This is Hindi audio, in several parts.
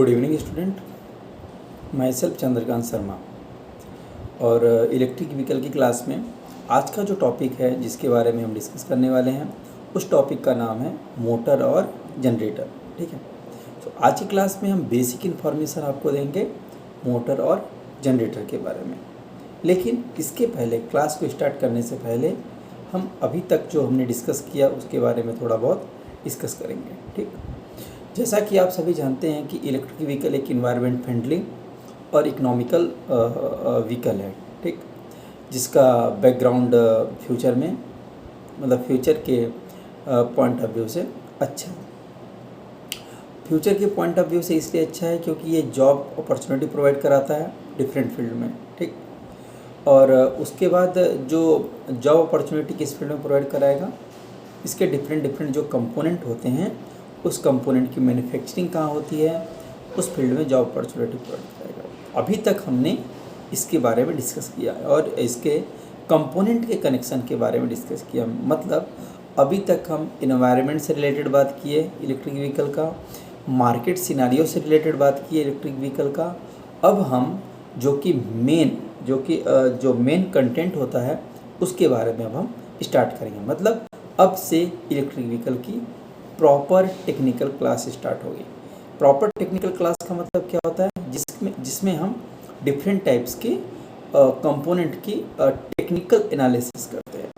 Good evening student, my self Chandrakant Sharma. और इलेक्ट्रिक व्हीकल की क्लास में आज का जो टॉपिक है जिसके बारे में हम डिस्कस करने वाले हैं उस टॉपिक का नाम है मोटर और जनरेटर। ठीक है, तो आज की क्लास में हम बेसिक इन्फॉर्मेशन आपको देंगे मोटर और जनरेटर के बारे में। लेकिन इसके पहले, क्लास को स्टार्ट करने से पहले हम अभी तक जो हमने डिस्कस किया उसके बारे में थोड़ा बहुत डिस्कस करेंगे। ठीक, जैसा कि आप सभी जानते हैं कि इलेक्ट्रिक व्हीकल एक इन्वायरमेंट फ्रेंडली और इकोनॉमिकल व्हीकल है। ठीक, जिसका बैकग्राउंड फ्यूचर में, मतलब फ्यूचर के पॉइंट ऑफ व्यू से अच्छा है। फ्यूचर के पॉइंट ऑफ व्यू से इसलिए अच्छा है क्योंकि ये जॉब अपॉर्चुनिटी प्रोवाइड कराता है डिफरेंट फील्ड में। ठीक, और उसके बाद जो जॉब अपॉर्चुनिटी किस फील्ड में प्रोवाइड कराएगा, इसके डिफरेंट जो कंपोनेंट होते हैं उस कंपोनेंट की मैन्युफैक्चरिंग कहाँ होती है, उस फील्ड में जॉब अपॉर्चुनिटी प्रोवाइड करेगा। अभी तक हमने इसके बारे में डिस्कस किया है और इसके कंपोनेंट के कनेक्शन के बारे में डिस्कस किया। मतलब अभी तक हम इन्वायरमेंट से रिलेटेड बात किए इलेक्ट्रिक व्हीकल का, मार्केट सिनारियो से रिलेटेड बात की इलेक्ट्रिक व्हीकल का। अब हम जो मेन कंटेंट होता है उसके बारे में अब हम स्टार्ट करेंगे। मतलब अब से इलेक्ट्रिक व्हीकल की प्रॉपर टेक्निकल क्लास स्टार्ट होगी। प्रॉपर टेक्निकल क्लास का मतलब क्या होता है, जिसमें हम डिफरेंट टाइप्स के कंपोनेंट की टेक्निकल एनालिसिस करते हैं,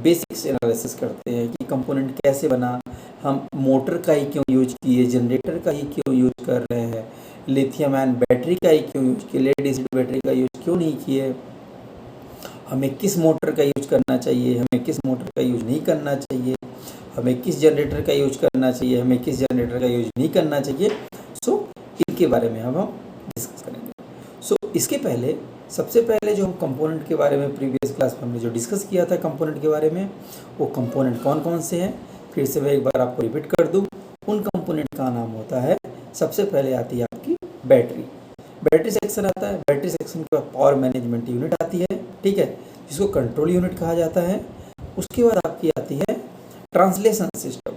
बेसिक्स एनालिसिस करते हैं कि कंपोनेंट कैसे बना, हम मोटर का ही क्यों यूज किए, जनरेटर का ही क्यों यूज कर रहे हैं, लिथियम आयन बैटरी का ही क्यों यूज किए, लेड एसिड बैटरी का यूज क्यों नहीं किए, हमें किस मोटर का यूज करना चाहिए, हमें किस मोटर का यूज नहीं करना चाहिए, हमें किस जनरेटर का यूज करना चाहिए, हमें किस जनरेटर का यूज नहीं करना चाहिए। सो इनके बारे में अब हम डिस्कस करेंगे। सो इसके पहले, सबसे पहले जो हम कंपोनेंट के बारे में प्रीवियस क्लास में हमने जो डिस्कस किया था कंपोनेंट के बारे में, वो कंपोनेंट कौन कौन से हैं फिर से मैं एक बार आपको रिपीट कर दूँ। उन कंपोनेंट का नाम होता है, सबसे पहले आती है आपकी बैटरी। बैटरी सेक्शन आता है। बैटरी सेक्शन के बाद पावर मैनेजमेंट यूनिट आती है, ठीक है, जिसको कंट्रोल यूनिट कहा जाता है। उसके बाद आपकी आती है ट्रांसलेशन सिस्टम।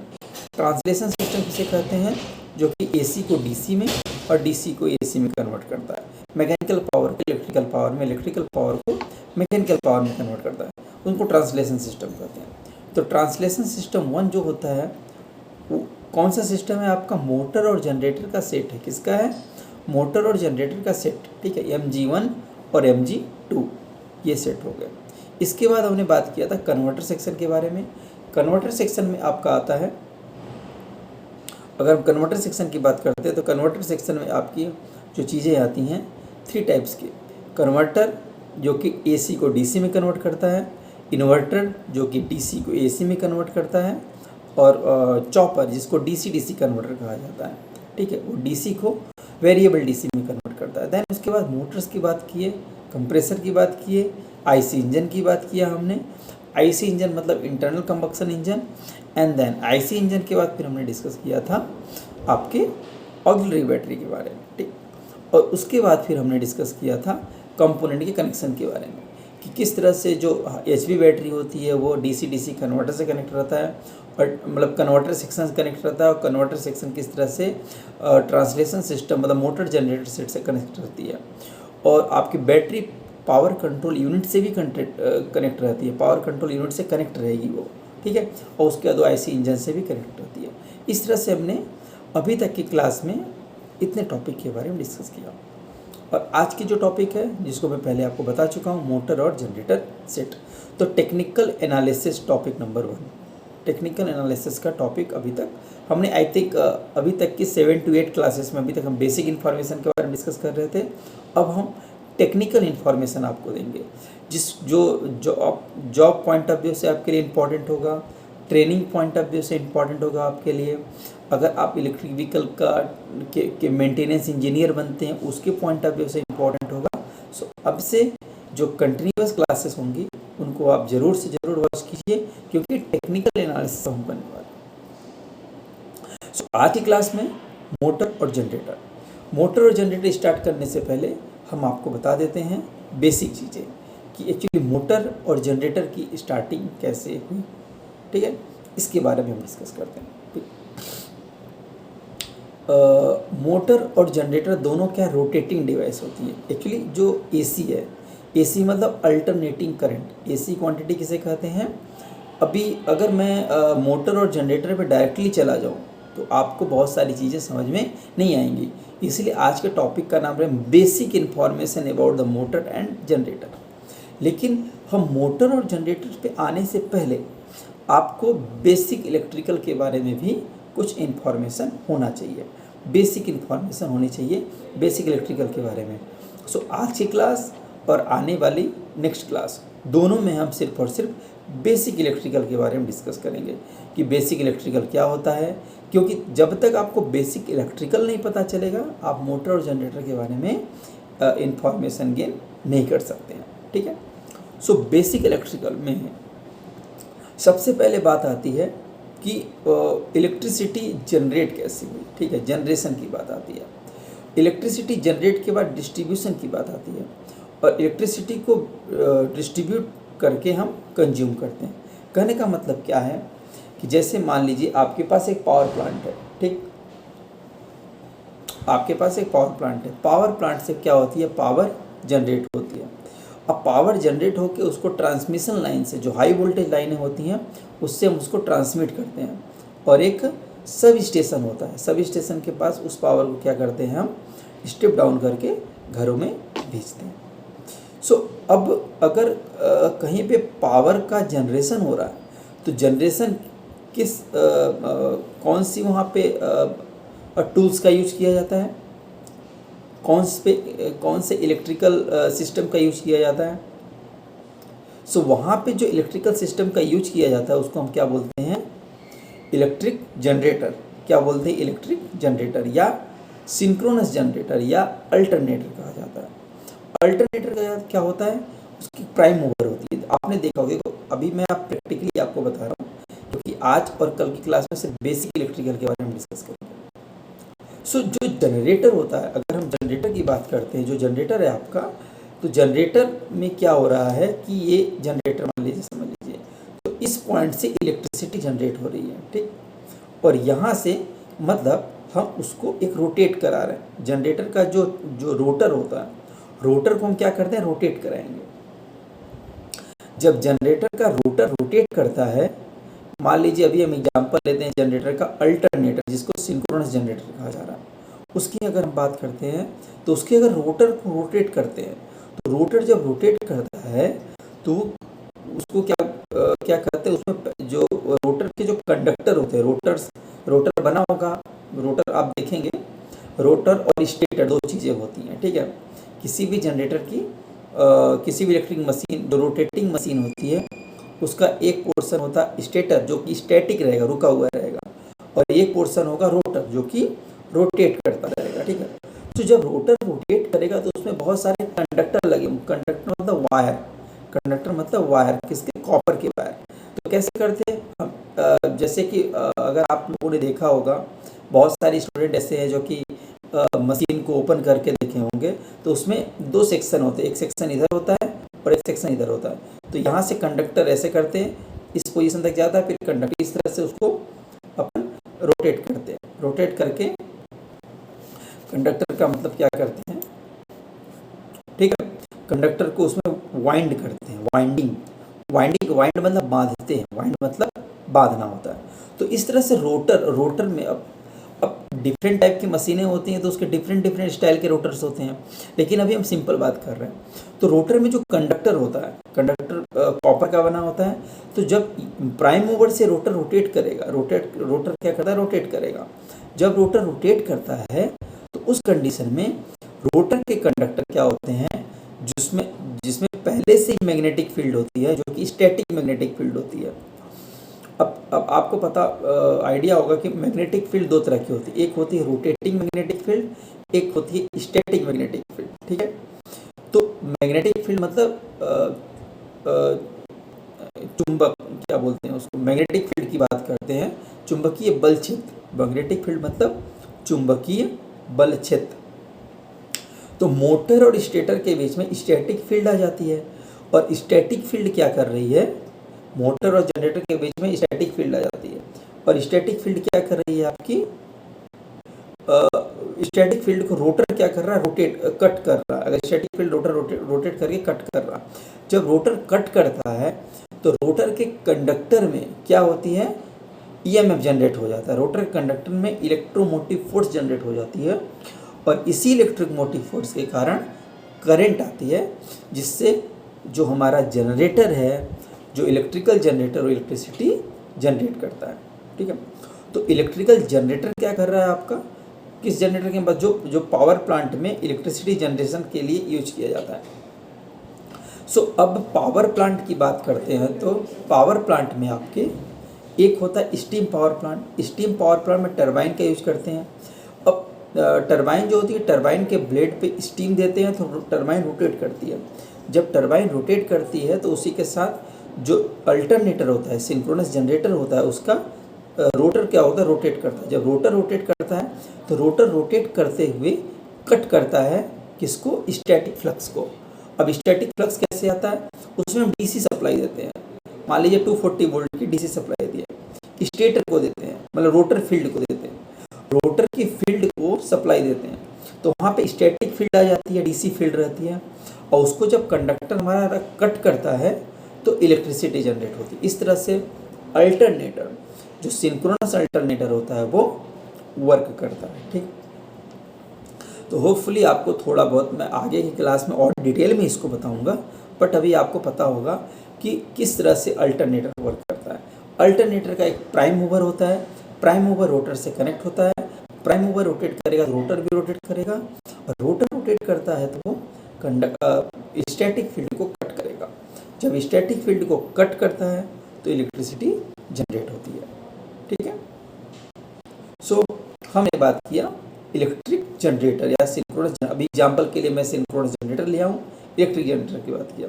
ट्रांसलेशन सिस्टम किसे कहते हैं, जो कि एसी को डीसी में और डीसी को एसी में कन्वर्ट करता है, मैकेनिकल पावर को इलेक्ट्रिकल पावर में, इलेक्ट्रिकल पावर को मैकेनिकल पावर में कन्वर्ट करता है, उनको ट्रांसलेशन सिस्टम कहते हैं। तो ट्रांसलेशन सिस्टम 1 जो होता है वो कौन सा सिस्टम है आपका, मोटर और जनरेटर का सेट है। किसका है, मोटर और जनरेटर का सेट। ठीक है, mg1 और mg2 ये सेट हो गया। इसके बाद हमने बात किया था कन्वर्टर सेक्शन के बारे में। कन्वर्टर सेक्शन में आपका आता है, अगर हम कन्वर्टर सेक्शन की बात करते हैं तो कन्वर्टर सेक्शन में आपकी जो चीज़ें आती हैं 3 टाइप्स के। कन्वर्टर जो कि एसी को डीसी में कन्वर्ट करता है, इन्वर्टर जो कि डीसी को एसी में कन्वर्ट करता है, और चॉपर जिसको डीसी कन्वर्टर कहा जाता है। ठीक है, वो डीसी को वेरिएबल डीसी में कन्वर्ट करता है। देन उसके बाद मोटर्स की बात किए, कंप्रेसर की बात किए, आईसी इंजन की बात किया हमने। आईसी इंजन मतलब internal combustion engine. And then IC engine के बाद फिर हमने डिस्कस किया था आपके ऑक्सिलरी बैटरी के बारे में। ठीक, और उसके बाद फिर हमने डिस्कस किया था कंपोनेंट के कनेक्शन के बारे में कि किस तरह से जो एचवी बैटरी होती है वो डीसी कन्वर्टर से कनेक्ट रहता है, और मतलब कन्वर्टर सेक्शन से कनेक्ट रहता है, और कन्वर्टर सेक्शन किस तरह से ट्रांसलेशन सिस्टम मतलब मोटर जनरेटर सेट से कनेक्ट रहती है, और आपकी बैटरी पावर कंट्रोल यूनिट से भी कनेक्ट रहती है, पावर कंट्रोल यूनिट से कनेक्ट रहेगी वो। ठीक है, और उसके बाद आईसी इंजन से भी कनेक्ट रहती है। इस तरह से हमने अभी तक की क्लास में इतने टॉपिक के बारे में डिस्कस किया। और आज की जो टॉपिक है जिसको मैं पहले आपको बता चुका हूँ, मोटर और जनरेटर सेट। तो technical analysis topic number 1। Technical analysis का टॉपिक अभी तक हमने अभी तक की 7 to 8 क्लासेस में अभी तक हम बेसिक इन्फॉर्मेशन के बारे में डिस्कस कर रहे थे। अब हम टेक्निकल इन्फॉर्मेशन आपको देंगे जॉब पॉइंट ऑफ व्यू से आपके लिए इम्पॉर्टेंट होगा, ट्रेनिंग पॉइंट ऑफ व्यू से इम्पॉर्टेंट होगा आपके लिए। अगर आप इलेक्ट्रिक व्हीकल के मेंटेनेंस इंजीनियर बनते हैं उसके पॉइंट ऑफ व्यू से इम्पॉर्टेंट होगा। सो अब से जो कंटिन्यूअस क्लासेस होंगी उनको आप ज़रूर से ज़रूर वॉच कीजिए, क्योंकि टेक्निकल एनालिसिस हम करने वाले। सो आज की क्लास में मोटर और जनरेटर स्टार्ट करने से पहले हम आपको बता देते हैं बेसिक चीज़ें कि एक्चुअली मोटर और जनरेटर की स्टार्टिंग कैसे हुई। ठीक है, इसके बारे में हम डिस्कस करते हैं। मोटर और जनरेटर दोनों क्या रोटेटिंग डिवाइस होती है। एक्चुअली जो एसी है, एसी मतलब अल्टरनेटिंग करंट, एसी क्वांटिटी किसे कहते हैं। अभी अगर मैं मोटर और जनरेटर पे डायरेक्टली चला जाऊँ तो आपको बहुत सारी चीज़ें समझ में नहीं आएंगी, इसलिए आज के टॉपिक का नाम है basic information about the motor and generator. लेकिन हम मोटर और जनरेटर पे आने से पहले आपको बेसिक इलेक्ट्रिकल के बारे में भी कुछ इन्फॉर्मेशन होना चाहिए, बेसिक इन्फॉर्मेशन होनी चाहिए बेसिक इलेक्ट्रिकल के बारे में। सो आज की क्लास और आने वाली नेक्स्ट क्लास दोनों में हम सिर्फ और सिर्फ बेसिक इलेक्ट्रिकल के बारे में डिस्कस करेंगे कि बेसिक इलेक्ट्रिकल क्या होता है, क्योंकि जब तक आपको बेसिक इलेक्ट्रिकल नहीं पता चलेगा आप मोटर और जनरेटर के बारे में इंफॉर्मेशन गेन नहीं कर सकते हैं। ठीक है। सो बेसिक इलेक्ट्रिकल में सबसे पहले बात आती है कि इलेक्ट्रिसिटी जनरेट कैसे हुई। ठीक है, जनरेशन की बात आती है। इलेक्ट्रिसिटी जनरेट के बाद डिस्ट्रीब्यूशन की बात आती है, और इलेक्ट्रिसिटी को डिस्ट्रीब्यूट करके हम कंज्यूम करते हैं। कहने का मतलब क्या है कि जैसे मान लीजिए आपके पास एक पावर प्लांट है। ठीक, आपके पास एक पावर प्लांट है। पावर प्लांट से क्या होती है, पावर जनरेट होती है। अब पावर जनरेट होकर उसको ट्रांसमिशन लाइन से, जो हाई वोल्टेज लाइनें होती हैं, उससे हम उसको ट्रांसमिट करते हैं, और एक सब स्टेशन होता है। सब स्टेशन के पास उस पावर को क्या करते हैं, हम स्टेप डाउन करके घरों में भेजते हैं। सो अब अगर कहीं पे पावर का जनरेशन हो रहा है तो जनरेशन किस कौन सी वहाँ पे टूल्स का यूज किया जाता है, कौन से इलेक्ट्रिकल सिस्टम का यूज किया जाता है। सो वहाँ पे जो इलेक्ट्रिकल सिस्टम का यूज किया जाता है उसको हम क्या बोलते हैं, इलेक्ट्रिक जनरेटर। क्या बोलते हैं, इलेक्ट्रिक जनरेटर, या सिंक्रोनस जनरेटर, या अल्टरनेटर कहा जाता है। अल्टरनेटर का क्या होता है, उसकी प्राइम मूवर होती है। आपने देखा होगा, तो अभी मैं आप प्रैक्टिकली आपको बता रहा हूँ, क्योंकि आज और कल की क्लास में सिर्फ बेसिक इलेक्ट्रिकल के बारे में डिस्कस करेंगे। सो जो जनरेटर होता है, अगर हम जनरेटर की बात करते हैं, जो जनरेटर है आपका, तो जनरेटर में क्या हो रहा है कि ये जनरेटर मान लीजिए, समझ लीजिए, तो इस पॉइंट से इलेक्ट्रिसिटी जनरेट हो रही है। ठीक, और यहाँ से मतलब हम उसको एक रोटेट करा रहे हैं। जनरेटर का जो रोटर होता है, रोटर को हम क्या करते हैं, रोटेट कराएंगे। जब जनरेटर का रोटर रोटेट करता है, मान लीजिए अभी हम एग्जांपल लेते हैं जनरेटर का अल्टरनेटर, जिसको सिंक्रोनस जनरेटर कहा जा रहा है, उसकी अगर हम बात करते हैं तो उसके अगर रोटर को रोटेट करते हैं, तो रोटर जब रोटेट करता है तो उसको क्या करते हैं, उसमें जो रोटर के जो कंडक्टर होते हैं, रोटर बना होगा, रोटर आप देखेंगे, रोटर और स्टेटर दो चीज़ें होती हैं। ठीक है, किसी भी जनरेटर की किसी भी इलेक्ट्रिक मशीन, जो रोटेटिंग मशीन होती है, उसका एक पोर्शन होता है स्टेटर, जो कि स्टैटिक रहेगा, रुका हुआ रहेगा, और एक पोर्शन होगा रोटर, जो कि रोटेट करता रहेगा। ठीक है, तो जब रोटर रोटेट करेगा तो उसमें बहुत सारे कंडक्टर लगे। कंडक्टर मतलब वायर, कंडक्टर मतलब वायर, किसके, कॉपर के वायर। तो कैसे करते हैं हम, जैसे कि अगर आप लोगों ने देखा होगा, बहुत सारे स्टूडेंट ऐसे हैं जो कि मशीन को ओपन करके देखे होंगे, तो उसमें दो सेक्शन होते हैं, एक सेक्शन इधर होता है और एक सेक्शन इधर होता है। तो यहाँ से कंडक्टर ऐसे करते हैं, इस पोजीशन तक जाता है, फिर कंडक्टर इस तरह से उसको अपन रोटेट करते हैं। रोटेट करके कंडक्टर का मतलब क्या करते हैं, ठीक है, कंडक्टर को उसमें वाइंड करते हैं, वाइंड मतलब बांधते हैं, वाइंड मतलब बांधना होता है। तो इस तरह से रोटर में अब डिफरेंट टाइप की मशीनें होती हैं, तो उसके डिफरेंट स्टाइल के रोटर्स होते हैं, लेकिन अभी हम सिंपल बात कर रहे हैं। तो रोटर में जो कंडक्टर होता है, कंडक्टर कॉपर का बना होता है। तो जब प्राइम मूवर से रोटर रोटेट करेगा, रोटर क्या करता है, रोटेट करेगा। जब रोटर रोटेट करता है तो उस कंडीशन में रोटर के कंडक्टर क्या होते हैं, जिसमें पहले से ही मैग्नेटिक फील्ड होती है, जो कि स्टैटिक मैग्नेटिक फील्ड होती है। अब आपको पता आइडिया होगा कि मैग्नेटिक फील्ड दो तरह की होती है, एक होती है रोटेटिंग मैग्नेटिक फील्ड, एक होती है स्टैटिक मैग्नेटिक फील्ड। ठीक है, तो मैग्नेटिक फील्ड मतलब चुंबक, क्या बोलते हैं उसको, मैग्नेटिक फील्ड की बात करते हैं, चुंबकीय बल क्षेत्र। मैग्नेटिक फील्ड मतलब चुंबकीय बल क्षेत्र। तो मोटर और स्टेटर के बीच में स्टैटिक फील्ड आ जाती है, और स्टैटिक फील्ड क्या कर रही है, मोटर और जनरेटर के बीच में स्टैटिक फील्ड आ जाती है, और स्टैटिक फील्ड क्या कर रही है आपकी, स्टैटिक फील्ड को रोटर क्या कर रहा है, कट कर रहा है। अगर स्टैटिक फील्ड रोटर रोटेट करके कट कर रहा, जब रोटर कट करता है तो रोटर के कंडक्टर में क्या होती है, ईएमएफ जनरेट हो जाता है। रोटर कंडक्टर में इलेक्ट्रोमोटिव फोर्स जनरेट हो जाती है और इसी इलेक्ट्रिक मोटिव फोर्स के कारण करंट आती है, जिससे जो हमारा जनरेटर है, जो इलेक्ट्रिकल जनरेटर और इलेक्ट्रिसिटी जनरेट करता है। ठीक है, तो इलेक्ट्रिकल जनरेटर क्या कर रहा है आपका, किस जनरेटर के पास, जो पावर प्लांट में इलेक्ट्रिसिटी जनरेशन के लिए यूज किया जाता है। सो अब पावर प्लांट की बात करते हैं तो पावर प्लांट में आपके एक होता है steam power plant. Steam power plant में टरबाइन का यूज करते हैं। अब टरबाइन जो होती है, टरबाइन के ब्लेड पे स्टीम देते हैं तो टरबाइन रोटेट करती है। जब टरबाइन रोटेट करती है तो उसी के साथ जो अल्टरनेटर होता है, सिंक्रोनस जनरेटर होता है, उसका रोटर क्या होता है, रोटेट करता है। जब रोटर रोटेट करता है तो रोटर रोटेट करते हुए कट करता है किसको, स्टैटिक फ्लक्स को। अब स्टैटिक फ्लक्स कैसे आता है, उसमें हम डीसी सप्लाई देते हैं। मान लीजिए 240 वोल्ट की डीसी सप्लाई दी है, स्टेटर को देते हैं, मतलब रोटर फील्ड को देते हैं, रोटर की फील्ड को सप्लाई देते हैं, तो वहाँ पे स्टैटिक फील्ड आ जाती है, डीसी फील्ड रहती है, और उसको जब कंडक्टर हमारा कट करता है तो इलेक्ट्रिसिटी जनरेट होती है। इस तरह से अल्टरनेटर, जो सिंक्रोनस अल्टरनेटर होता है, वो वर्क करता है। ठीक, तो होपफुली आपको थोड़ा बहुत, मैं आगे की क्लास में और डिटेल में इसको बताऊंगा, बट अभी आपको पता होगा कि किस तरह से अल्टरनेटर वर्क करता है। अल्टरनेटर का एक प्राइम मूवर होता है, प्राइम मूवर रोटर से कनेक्ट होता है, प्राइम मूवर रोटेट करेगा तो रोटर भी रोटेट करेगा, और रोटर रोटेट करता है तो वो स्टैटिक फील्ड को कट करेगा। जब स्टैटिक फील्ड को कट करता है तो इलेक्ट्रिसिटी जनरेट होती है। ठीक है, सो हमने बात किया इलेक्ट्रिक जनरेटर या सिंक्रोनस। अभी एग्जाम्पल के लिए मैं सिंक्रोनस जनरेटर ले आऊँ, इलेक्ट्रिक जनरेटर की बात किया।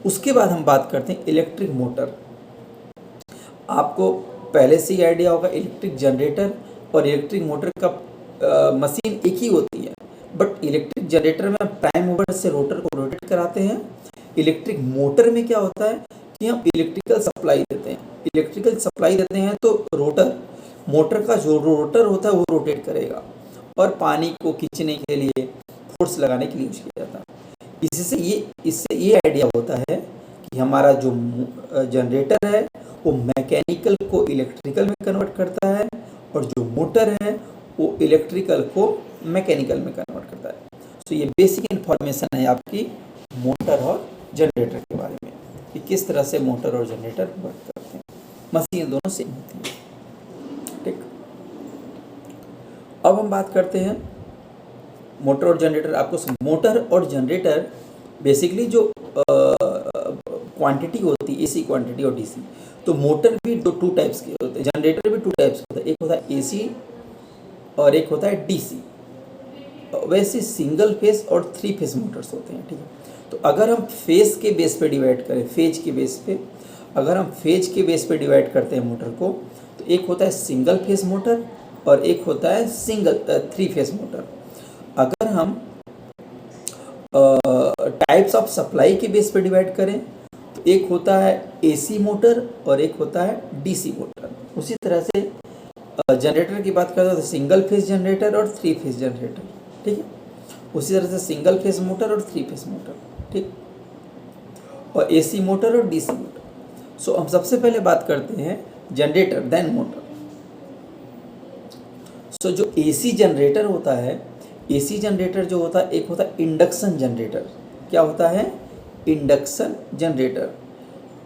उसके बाद हम बात करते हैं इलेक्ट्रिक मोटर। आपको पहले से ही आइडिया होगा, इलेक्ट्रिक जनरेटर और इलेक्ट्रिक मोटर का मशीन एक ही होती है, बट इलेक्ट्रिक जनरेटर में प्राइम मूवर से रोटर को रोटेट कराते हैं। इलेक्ट्रिक मोटर में क्या होता है कि हम इलेक्ट्रिकल सप्लाई देते हैं। इलेक्ट्रिकल सप्लाई देते हैं तो रोटर, मोटर का जो रोटर होता है वो रोटेट करेगा और पानी को खींचने के लिए, फोर्स लगाने के लिए यूज किया जाता है। इससे ये आइडिया होता है कि हमारा जो जनरेटर है वो मैकेनिकल को इलेक्ट्रिकल में कन्वर्ट करता है, और जो मोटर है वो इलेक्ट्रिकल को मैकेनिकल में कन्वर्ट करता है। तो ये बेसिक इन्फॉर्मेशन है आपकी मोटर और जनरेटर के बारे में, कि किस तरह से मोटर और जनरेटर वर्क करते हैं। मशीन दोनों सेम होती है। ठीक, अब हम बात करते हैं मोटर और जनरेटर। आपको मोटर और जनरेटर बेसिकली जो क्वांटिटी होती है, एसी क्वांटिटी और डीसी, तो मोटर भी टू टाइप्स के होते हैं, जनरेटर भी टू टाइप्स के होता है। एक होता है एसी और एक होता है डीसी। वैसे सिंगल फेस और 3 फेस मोटर्स होते हैं। ठीक है, तो अगर हम फेस के बेस पे डिवाइड करें, फेज के बेस पे, अगर हम फेज के बेस पे डिवाइड करते हैं मोटर को, तो एक होता है सिंगल फेस मोटर और एक होता है 3 फेस मोटर। अगर हम टाइप्स ऑफ सप्लाई के बेस पे डिवाइड करें तो एक होता है एसी मोटर और एक होता है डीसी मोटर। उसी तरह से जनरेटर की बात करते हैं तो सिंगल फेस जनरेटर और 3 फेस जनरेटर। ठीक है, उसी तरह से सिंगल फेस मोटर और 3 फेस मोटर। ठीक, और एसी मोटर और डीसी मोटर। सो हम सबसे पहले बात करते हैं जनरेटर देन मोटर। सो जो एसी जनरेटर होता है, एसी जनरेटर जो होता है, एक होता है इंडक्शन जनरेटर। क्या होता है, इंडक्शन जनरेटर।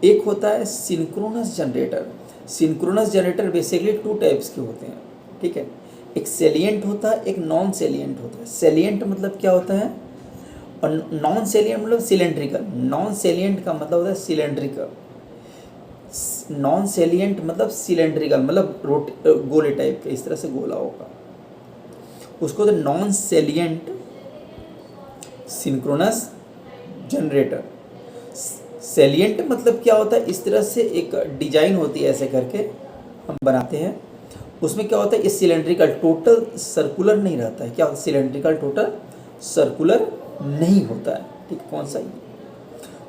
एक होता है synchronous generator. Synchronous generator basically 2 types के होते हैं। ठीक है, एक सेलिएंट होता है, एक नॉन सेलिएंट होता है। सेलिएंट मतलब क्या होता है, और नॉन सेलिएंट मतलब सिलेंड्रिकल। नॉन सेलिएंट का मतलब होता है सिलेंड्रिकल। नॉन सेलिएंट मतलब सिलेंड्रिकल, मतलब गोले टाइप के, इस तरह से गोला होगा, उसको तो non salient synchronous generator. Salient मतलब क्या होता है, इस तरह से एक डिजाइन होती है, ऐसे करके हम बनाते हैं। उसमें क्या होता है, ये सिलेंड्रिकल, टोटल सर्कुलर नहीं रहता है। क्या होता है, सिलेंड्रिकल टोटल सर्कुलर नहीं होता है। ठीक, कौन सा,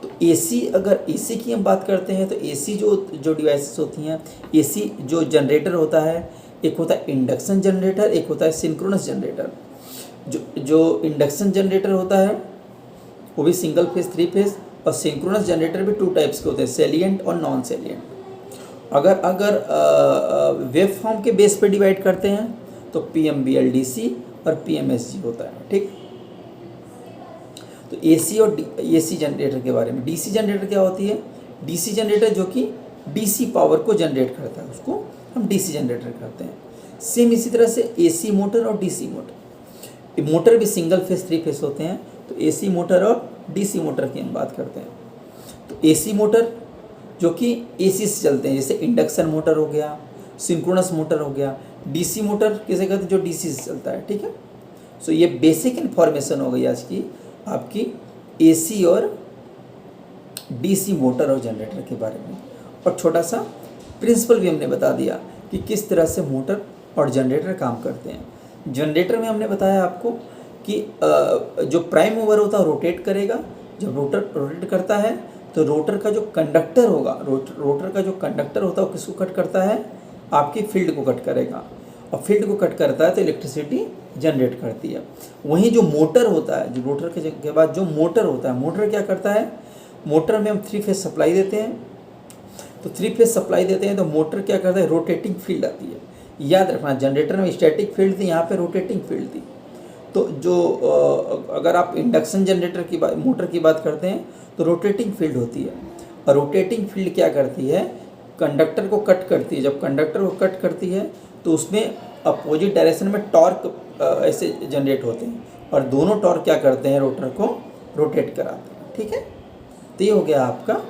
तो एसी, अगर एसी की हम बात करते हैं तो एसी जो डिवाइसेस होती हैं, एसी जो जनरेटर होता है, एक होता है इंडक्शन जनरेटर, एक होता है सिंक्रोनस जनरेटर। जो इंडक्शन जनरेटर होता है वो भी सिंगल फेज 3 फेज, और सिंक्रोनस जनरेटर भी 2 टाइप्स के होते हैं, सेलिएंट और नॉन सेलिएंट। अगर वेव फॉर्म के बेस पे डिवाइड करते हैं तो PMBLDC और PMSG होता है, ठीक। तो AC और AC जनरेटर के बारे में। DC जनरेटर क्या होती है? DC जनरेटर जो कि DC पावर को जनरेट करता है, उसको हम DC जनरेटर कहते हैं। सेम इसी तरह से AC मोटर और DC मोटर, मोटर भी सिंगल फेज 3 फेज होते हैं, तो AC मोटर और DC मोटर की हम बात करते हैं। तो AC मोटर जो कि AC से चलते हैं, जैसे इंडक्शन मोटर हो गया, सिंक्रोनस मोटर हो गया। DC मोटर किसे कहते हैं? जो DC से चलता है, ठीक है। सो ये बेसिक इन्फॉर्मेशन हो गई आज की आपकी AC और DC मोटर और जनरेटर के बारे में, और छोटा सा प्रिंसिपल भी हमने बता दिया कि किस तरह से मोटर और जनरेटर काम करते हैं। जनरेटर में हमने बताया आपको कि जो प्राइम मूवर होता है रोटेट करेगा। जब रोटर रोटेट करता है तो रोटर का जो कंडक्टर होगा, रोटर का जो कंडक्टर होता है वो किसको कट करता है? आपकी फील्ड को कट करेगा, और फील्ड को कट करता है तो इलेक्ट्रिसिटी जनरेट करती है। वहीं जो मोटर होता है, जो रोटर के बाद जो मोटर होता है, मोटर क्या करता है? मोटर में हम 3 फेज सप्लाई देते हैं, तो 3 फेज सप्लाई देते हैं तो मोटर क्या करता है? रोटेटिंग फील्ड आती है। याद रखना, जनरेटर में स्टैटिक फील्ड थी, यहाँ पे रोटेटिंग फील्ड थी। तो जो अगर आप इंडक्शन जनरेटर की बात, मोटर की बात करते हैं तो रोटेटिंग फील्ड होती है, और रोटेटिंग फील्ड क्या करती है? कंडक्टर को कट करती है। जब कंडक्टर को कट करती है तो उसमें अपोजिट डायरेक्शन में टॉर्क ऐसे जनरेट होते हैं, और दोनों टॉर्क क्या करते हैं? रोटर को रोटेट कराते हैं, ठीक है। तो ये हो गया आपका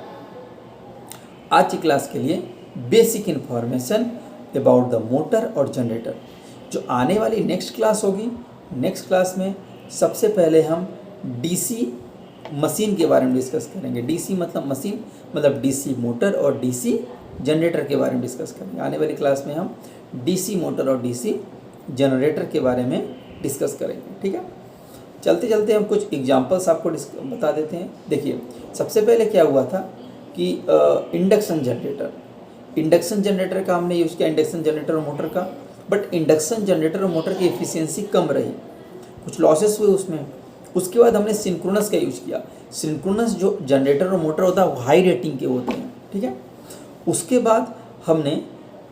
आज की क्लास के लिए basic information about the motor और जनरेटर। जो आने वाली नेक्स्ट क्लास होगी, नेक्स्ट क्लास में सबसे पहले हम DC मशीन के बारे में डिस्कस करेंगे। DC मतलब मशीन, मतलब DC मोटर और DC जनरेटर के बारे में डिस्कस करेंगे। आने वाली क्लास में हम DC मोटर और DC जनरेटर के बारे में डिस्कस करेंगे, ठीक है। चलते चलते हम कुछ एग्जांपल्स आपको बता देते हैं। देखिए, सबसे पहले क्या हुआ था कि इंडक्शन जनरेटर का हमने यूज़ किया, इंडक्शन जनरेटर और मोटर का। बट इंडक्शन जनरेटर और मोटर की एफिशिएंसी कम रही, कुछ लॉसेस हुए उसमें। उसके बाद हमने सिंक्रोनस का यूज़ किया। सिंक्रोनस जो जनरेटर और मोटर होता है वो हाई रेटिंग के होते हैं, ठीक है। उसके बाद हमने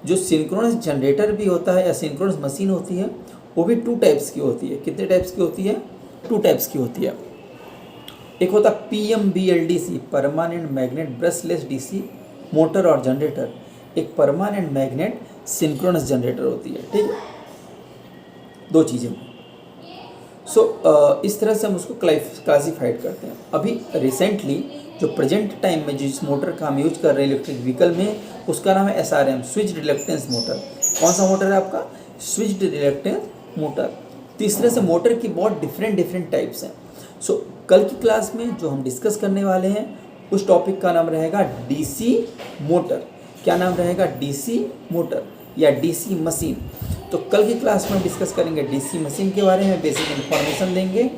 जो सिंक्रोनस जनरेटर भी होता है या सिंक्रोनस मशीन होती है, वो भी 2 टाइप्स की होती है। कितने टाइप्स की होती है? 2 टाइप्स की होती है। एक होता है PMBLDC, permanent magnet brushless DC motor और जनरेटर। एक परमानेंट मैग्नेट सिंक्रोनस जनरेटर होती है, ठीक है। 2 चीज़ें। इस तरह से हम उसको क्लासिफाइड करते हैं। अभी रिसेंटली जो प्रेजेंट टाइम में जिस मोटर का हम यूज कर रहे हैं इलेक्ट्रिक व्हीकल में, उसका नाम है SRM, स्विच्ड रिलक्टेंस मोटर। कौन सा मोटर है आपका? Switched reluctance motor. तीसरे से मोटर की बहुत डिफरेंट टाइप्स हैं। कल की क्लास में जो हम डिस्कस करने वाले हैं उस टॉपिक का नाम रहेगा DC मोटर। क्या नाम रहेगा? DC मोटर या DC मशीन। तो कल की क्लास में हम डिस्कस करेंगे DC मशीन के बारे में, बेसिक इन्फॉर्मेशन देंगे।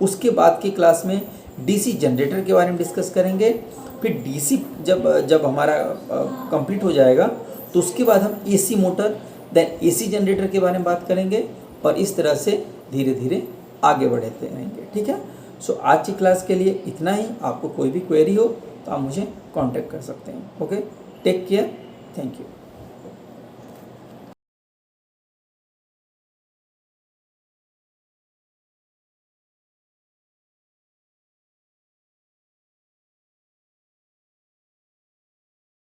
उसके बाद की क्लास में DC जनरेटर के बारे में डिस्कस करेंगे। फिर DC जब हमारा कंप्लीट हो जाएगा तो उसके बाद हम AC motor then AC generator के बारे में बात करेंगे, और इस तरह से धीरे धीरे आगे बढ़ते रहेंगे, ठीक है। आज की क्लास के लिए इतना ही। आपको कोई भी क्वेरी हो तो आप मुझे कांटेक्ट कर सकते हैं। Okay, take care, thank you.